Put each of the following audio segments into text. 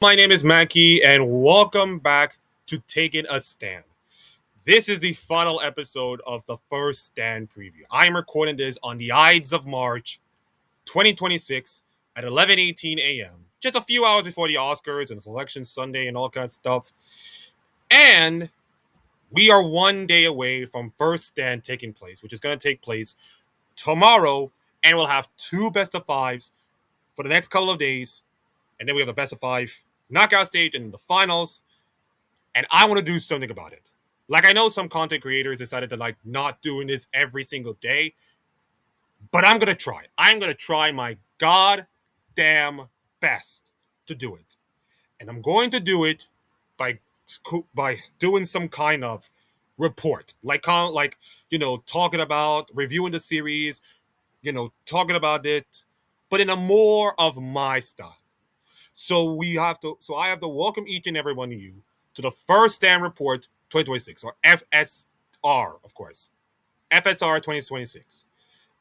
My name is Mackie, and welcome back to Taking a Stand. This is the final episode of the first stand preview. I am recording this on the Ides of March 2026 at 11:18 a.m., just a few hours before the Oscars and Selection Sunday and all kinds of stuff. And we are one day away from first stand taking place, which is going to take place tomorrow, and we'll have two best of fives for the next couple of days, and then we have the best of five knockout stage and the finals, and I want to do something about it. Like, I know some content creators decided to not doing this every single day, but I'm gonna try. I'm gonna try my goddamn best to do it, and I'm going to do it by doing some kind of report, talking about reviewing the series, talking about it, but in a more of my style. So I have to welcome each and every one of you to the first stand report 2026, or FSR, of course. FSR 2026.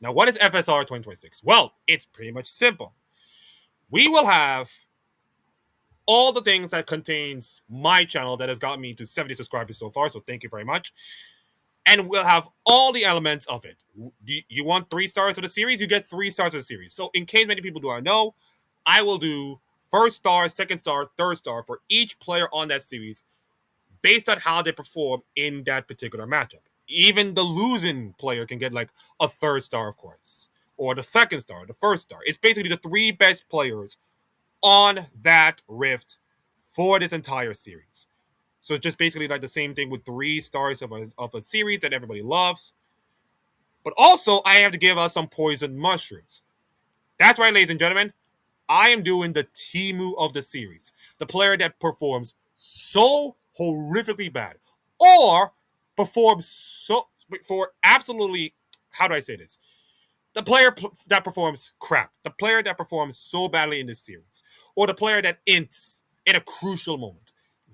Now, what is FSR 2026? Well, it's pretty much simple. We will have all the things that contains my channel that has got me to 70 subscribers so far, so thank you very much. And we'll have all the elements of it. Do you want 3 stars of the series? You get 3 stars of the series. So in case many people do not know, I will do first star, second star, third star for each player on that series based on how they perform in that particular matchup. Even the losing player can get like a third star, of course, or the second star, the first star. It's basically the three best players on that rift for this entire series. So it's just basically like the same thing with 3 stars of a series that everybody loves. But also, I have to give us some poison mushrooms. That's right, ladies and gentlemen. I am doing the Teemo of the series. The player that performs so horrifically bad, or performs so for absolutely, how do I say this? The player that performs crap, the player that performs so badly in this series, or the player that ints in a crucial moment.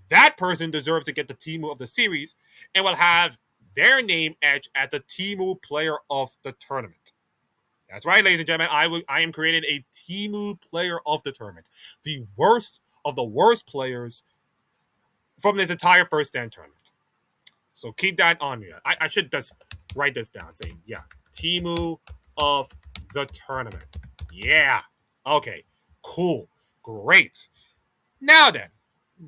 That person deserves to get the Teemo of the series and will have their name etched as the Teemo player of the tournament. That's right, ladies and gentlemen. I am creating a Teemu player of the tournament, the worst of the worst players from this entire first stand tournament. So keep that on me. I should just write this down, saying, yeah, Teemu of the tournament. Yeah. Okay. Cool. Great. Now then,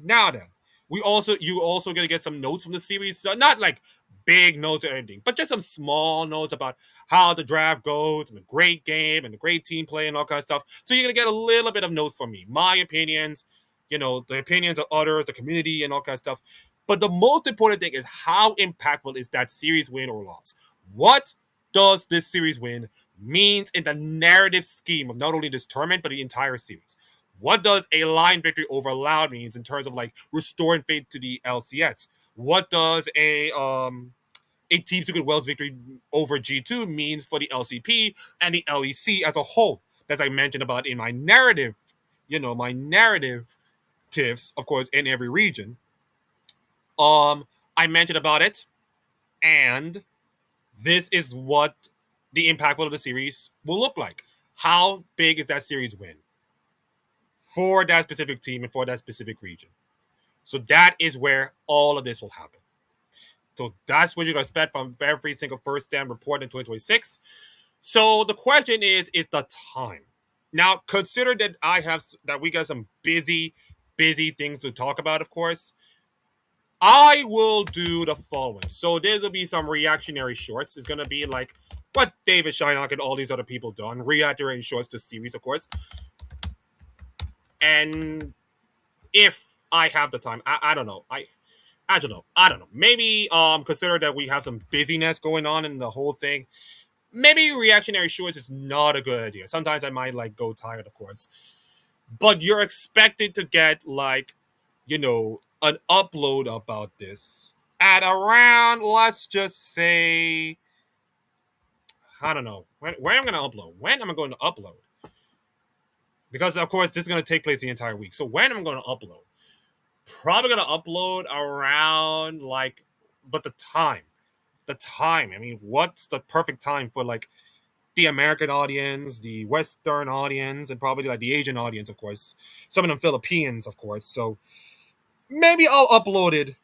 now then, you also gonna get some notes from the series. So not like big notes or anything, but just some small notes about how the draft goes and the great game and the great team play and all kinds of stuff. So you're gonna get a little bit of notes from me, my opinions, the opinions of others, the community, and all kinds of stuff. But the most important thing is how impactful is that series win or loss? What does this series win means in the narrative scheme of not only this tournament but the entire series? What does a line victory over Loud means in terms of like restoring faith to the LCS? What does a Team Secret Wells victory over G2 means for the LCP and the LEC as a whole? As I mentioned about in my narrative, my narrative tips, of course, in every region. I mentioned about it, and this is what the impact of the series will look like. How big is that series win for that specific team and for that specific region? So that is where all of this will happen. So that's what you're going to expect from every single first stand report in 2026. So the question is the time. Now, consider that we got some busy things to talk about, of course. I will do the following. So there will be some reactionary shorts. It's going to be like what David Shylock and all these other people done. Reactionary shorts to series, of course. And if I have the time, I don't know. I don't know. I don't know. Maybe consider that we have some busyness going on in the whole thing. Maybe reactionary shorts is not a good idea. Sometimes I might go tired, of course. But you're expected to get an upload about this at around, let's just say, I don't know. When I'm gonna upload? When am I going to upload? Because of course this is gonna take place the entire week. So when am I gonna upload? Probably gonna upload around but the time. I mean, what's the perfect time for the American audience, the Western audience, and probably like the Asian audience, of course. Some of them Philippines, of course. So maybe I'll upload it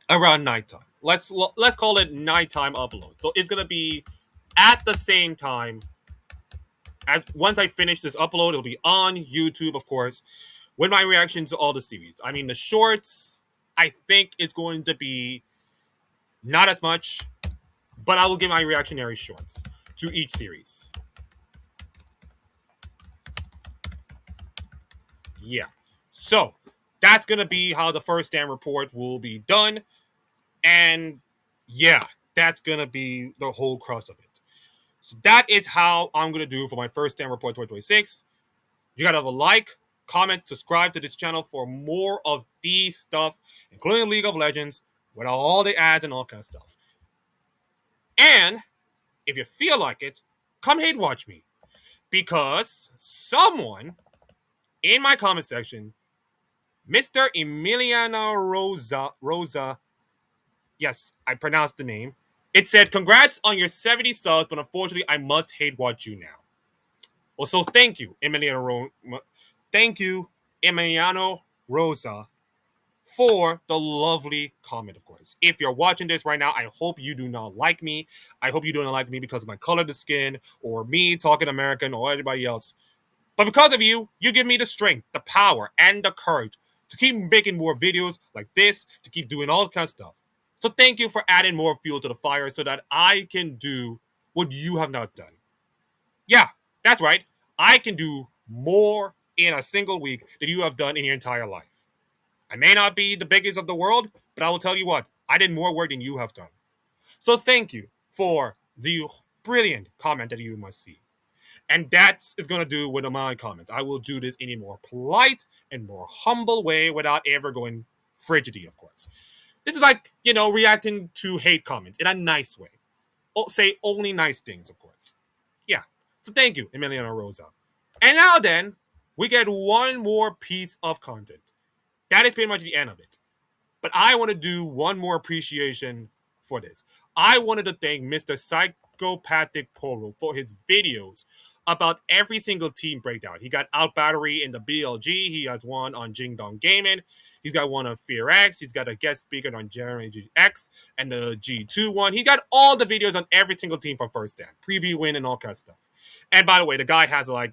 around nighttime. Let's call it nighttime upload. So it's gonna be at the same time as once I finish this upload, it'll be on YouTube, of course, with my reactions to all the series. I mean, the shorts, I think it's going to be not as much, but I will give my reactionary shorts to each series. Yeah. So that's gonna be how the first stand report will be done. And yeah, that's gonna be the whole crux of it. So that is how I'm gonna do for my first stand report 2026. You gotta have a like, comment, subscribe to this channel for more of these stuff, including League of Legends, with all the ads and all kind of stuff. And if you feel like it, come hate watch me. Because someone in my comment section, Mr. Emiliano Rosa, yes, I pronounced the name. It said, congrats on your 70 subs, but unfortunately, I must hate watch you now. Well, so thank you, Thank you, Emiliano Rosa, for the lovely comment, of course. If you're watching this right now, I hope you do not like me. I hope you do not like me because of my color of the skin, or me talking American, or anybody else. But because of you, you give me the strength, the power, and the courage to keep making more videos like this, to keep doing all kind of stuff. So thank you for adding more fuel to the fire so that I can do what you have not done. Yeah, that's right. I can do more in a single week than you have done in your entire life. I may not be the biggest of the world, but I will tell you what, I did more work than you have done. So thank you for the brilliant comment that you must see. And that's going to do with my comments. I will do this in a more polite and more humble way without ever going frigidity, of course. This is like, reacting to hate comments in a nice way. Say only nice things, of course. Yeah. So thank you, Emiliano Rosa. And now then, we get one more piece of content. That is pretty much the end of it. But I want to do one more appreciation for this. I wanted to thank Mr. Psychopathic Poro for his videos about every single team breakdown. He got out battery in the BLG. He has one on Jing Dong Gaming. He's got one on Fear X. He's got a guest speaker on Generation X and the G2 one. He got all the videos on every single team from First Stand, preview win, and all kind of stuff. And by the way, the guy has a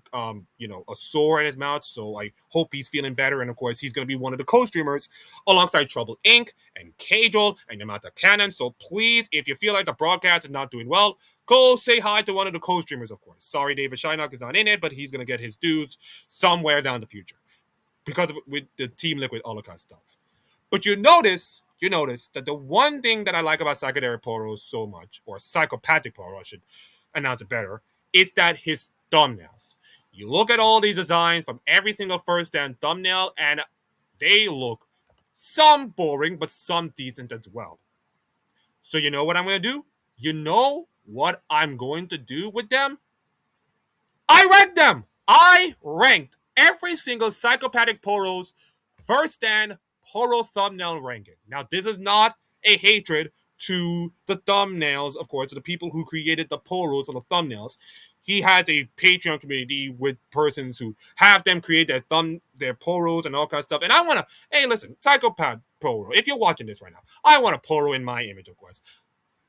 sore in his mouth, so I hope he's feeling better. And of course, he's going to be one of the co-streamers alongside Trouble Inc. and Cajol and Yamata Cannon. So please, if you feel like the broadcast is not doing well, go say hi to one of the co-streamers, of course. Sorry, David Shynock is not in it, but he's going to get his dues somewhere down the future because of with the Team Liquid, all that kind of stuff. But you notice that the one thing that I like about Psychedelic Poro so much, or Psychopathic Poro, I should announce it better, is that his thumbnails. You look at all these designs from every single First Stand thumbnail, and they look some boring, but some decent as well. So you know what I'm going to do? You know what I'm going to do with them? I ranked them! I ranked every single Psychopathic Poro's First Stand Poro thumbnail ranking. Now, this is not a hatred to the thumbnails, of course, to the people who created the Poros or the thumbnails. He has a Patreon community with persons who have them create their Poros and all kinds of stuff. And I want to, hey, listen, Psychopath Poro, if you're watching this right now, I want a Poro in my image, of course.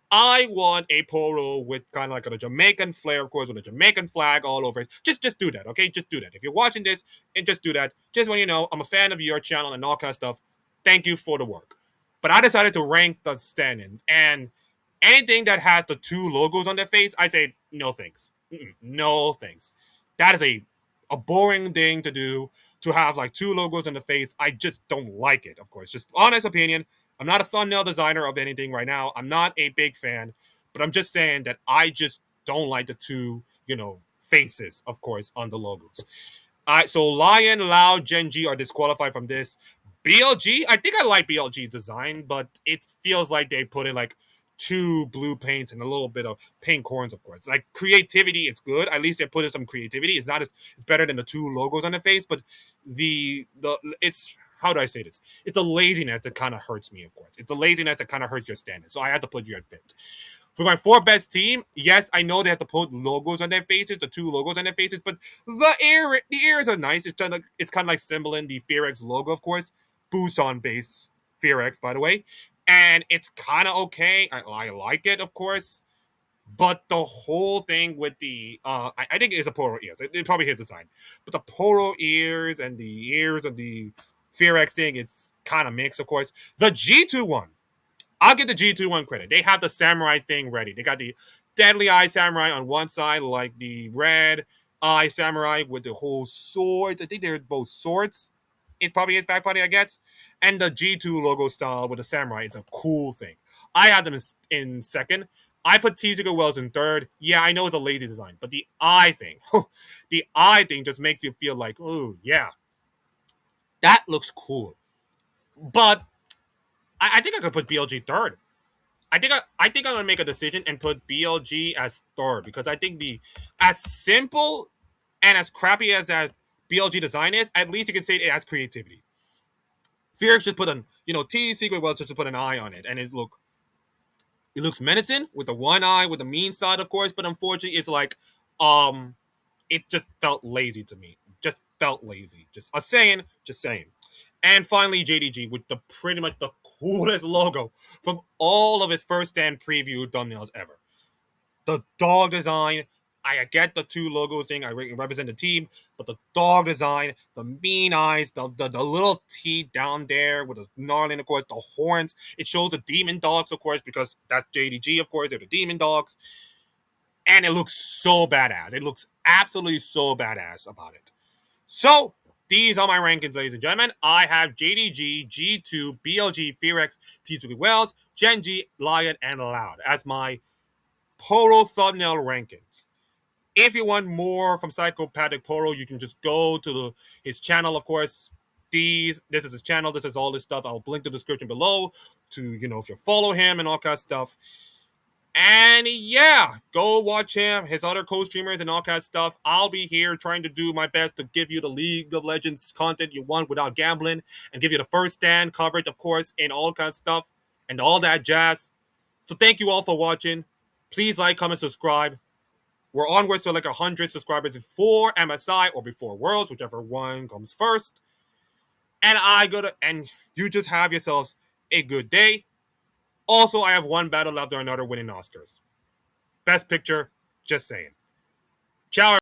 I want a Poro with kind of like a Jamaican flair, of course, with a Jamaican flag all over it. Just do that, okay? Just do that. If you're watching this, and just do that. Just want you to know, I'm a fan of your channel and all kind of stuff. Thank you for the work. But I decided to rank the stand-ins, and anything that has the two logos on their face, I say no thanks. No thanks. That is a boring thing to do, to have like two logos on the face. I just don't like it, of course. Just honest opinion. I'm not a thumbnail designer of anything right now. I'm not a big fan, but I'm just saying that I just don't like the two, faces, of course, on the logos. So Lion, Lao, Genji are disqualified from this. BLG, I think I like BLG's design, but it feels like they put in like two blue paints and a little bit of pink horns, of course. Like creativity is good. At least they put in some creativity. It's not it's better than the two logos on the face, but it's, how do I say this? It's a laziness that kind of hurts me, of course. It's a laziness that kind of hurts your standard. So I had to put you at fit. For my four best team, yes, I know they have to put logos on their faces, the two logos on their faces, but the ears are nice. It's kind of like symboling the FearX logo, of course, Busan based FearX, by the way, and it's kind of okay. I like it, of course, but the whole thing with the I think it's a poro ears. It probably hits the sign, but the poro ears and the ears of the FearX thing, it's kind of mixed, of course. The G2 one, I'll give the G2 one credit. They have the samurai thing ready. They got the deadly eye samurai on one side, like the red eye samurai with the whole swords. I think they're both swords. It's probably his back body, I guess. And the G2 logo style with the samurai. It's a cool thing. I had them in second. I put Teesiger Wells in third. Yeah, I know it's a lazy design, but the eye thing, the eye thing just makes you feel like, oh, yeah, that looks cool. But I think I could put BLG third. I think I'm gonna make a decision and put BLG as third because I think the as simple and as crappy as that BLG design is, at least you can say it has creativity. Felix just put an T Secret Wells just put an eye on it, and it looks menacing with the one eye with the mean side, of course, but unfortunately, it's like um it just felt lazy to me. Just felt lazy. Just saying. And finally, JDG with the pretty much the coolest logo from all of his first stand preview thumbnails ever. The dog design, I get the two logos thing, I represent the team, but the dog design, the mean eyes, the little teeth down there with the gnarling, of course, the horns. It shows the demon dogs, of course, because that's JDG, of course, they're the demon dogs. And it looks so badass. It looks absolutely so badass about it. So, these are my rankings, ladies and gentlemen. I have JDG, G2, BLG, FearX, T2 Wells, Genji, Lion, and Loud as my Poro thumbnail rankings. If you want more from Psychopathic Poro, you can just go to his channel, of course. This is his channel. This is all this stuff. I'll link the description below to, if you follow him and all kind of stuff. And yeah, go watch him, his other co-streamers and all kind of stuff. I'll be here trying to do my best to give you the League of Legends content you want without gambling and give you the first stand coverage, of course, and all kind of stuff and all that jazz. So thank you all for watching. Please like, comment, subscribe. We're onwards to like 100 subscribers before MSI or before Worlds, whichever one comes first. And you just have yourselves a good day. Also, I have one battle after another winning Oscars. Best picture, just saying. Ciao.